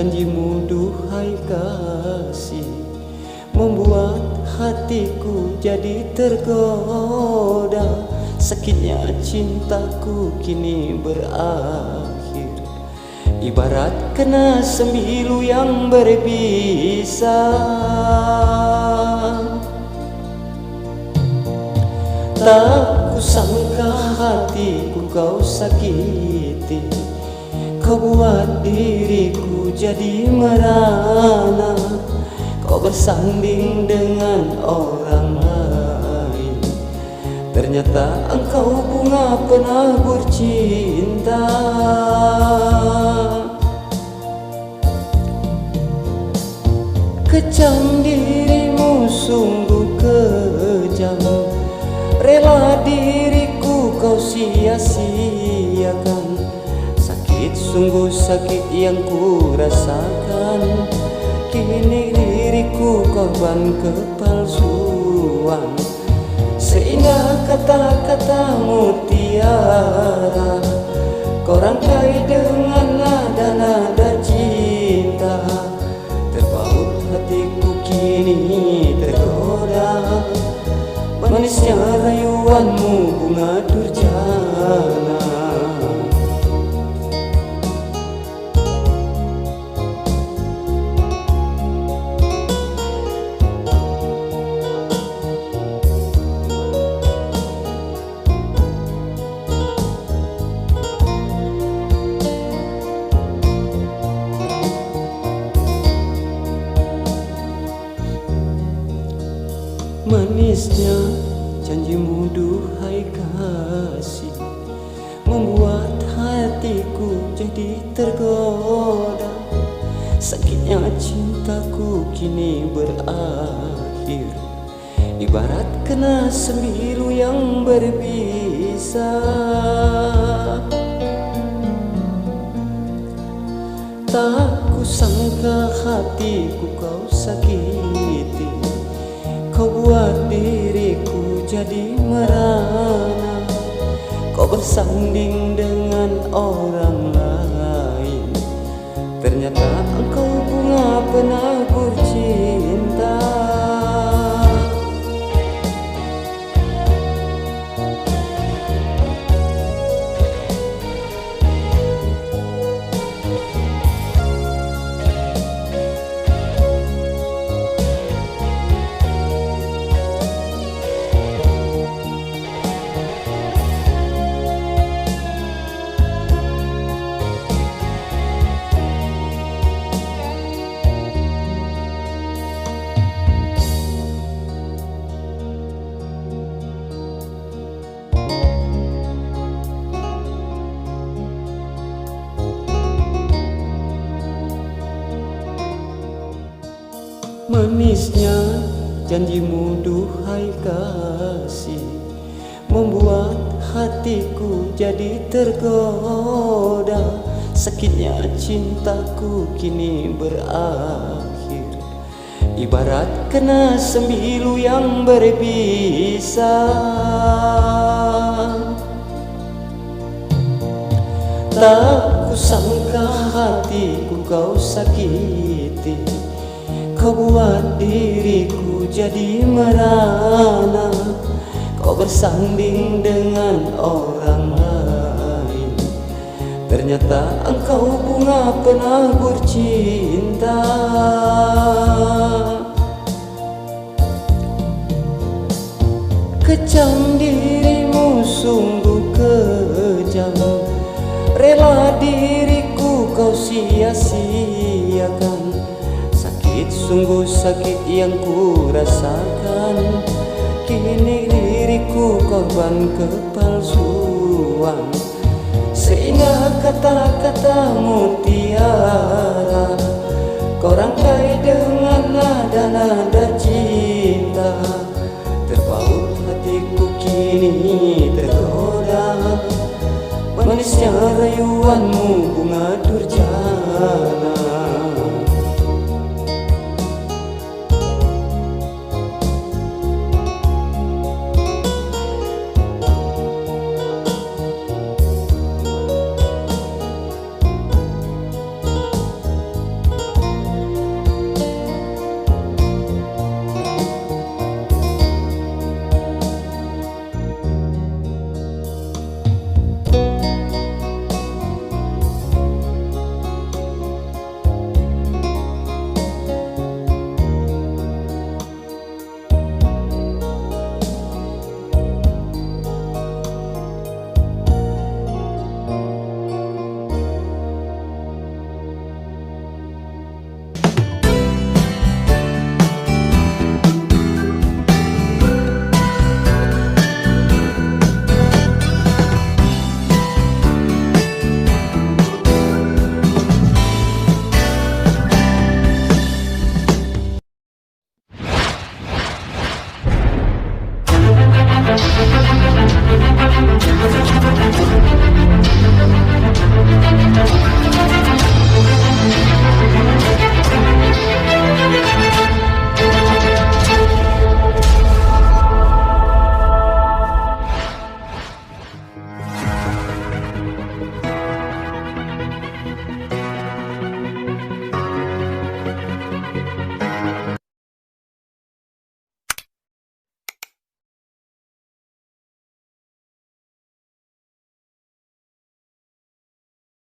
Janjimu duhai kasih membuat hatiku jadi tergoda. Sakitnya cintaku kini berakhir, ibarat kena sembilu yang berbisa. Tak kusangka hatiku kau sakiti, kau buat diriku jadi merana. Kau bersanding dengan orang lain, ternyata engkau bunga penabur cinta. Kejam dirimu sungguh kejam, rela diriku kau sia-siakan. Sakit sungguh sakit yang ku rasakan, kini diriku korban kepalsuan. Seindah kata-kata mutiara, kau rangkai dengan nada-nada cinta. Terpaut hatiku kini tergoda, manisnya rayuanmu bunga durjana. Manisnya janjimu duhai kasih membuat hatiku jadi tergoda. Sakitnya cintaku kini berakhir, ibarat kena sembilu yang berbisa. Tak kusangka hatiku kau sakiti, kau buat diriku jadi merana. Kau bersanding dengan orang lain, ternyata engkau bunga penabur cinta. Manisnya janjimu duhai kasih membuat hatiku jadi tergoda. Sakitnya cintaku kini berakhir, ibarat kena sembilu yang berbisa. Tak kusangka hatiku kau sakiti, kau buat diriku jadi merana. Kau bersanding dengan orang lain, ternyata engkau bunga penabur cinta. Kejam dirimu sungguh kejam, rela diriku kau sia-siakan. Sakit sungguh sakit yang ku rasakan, kini diriku korban kepalsuan. Seindah kata-kata mutiara,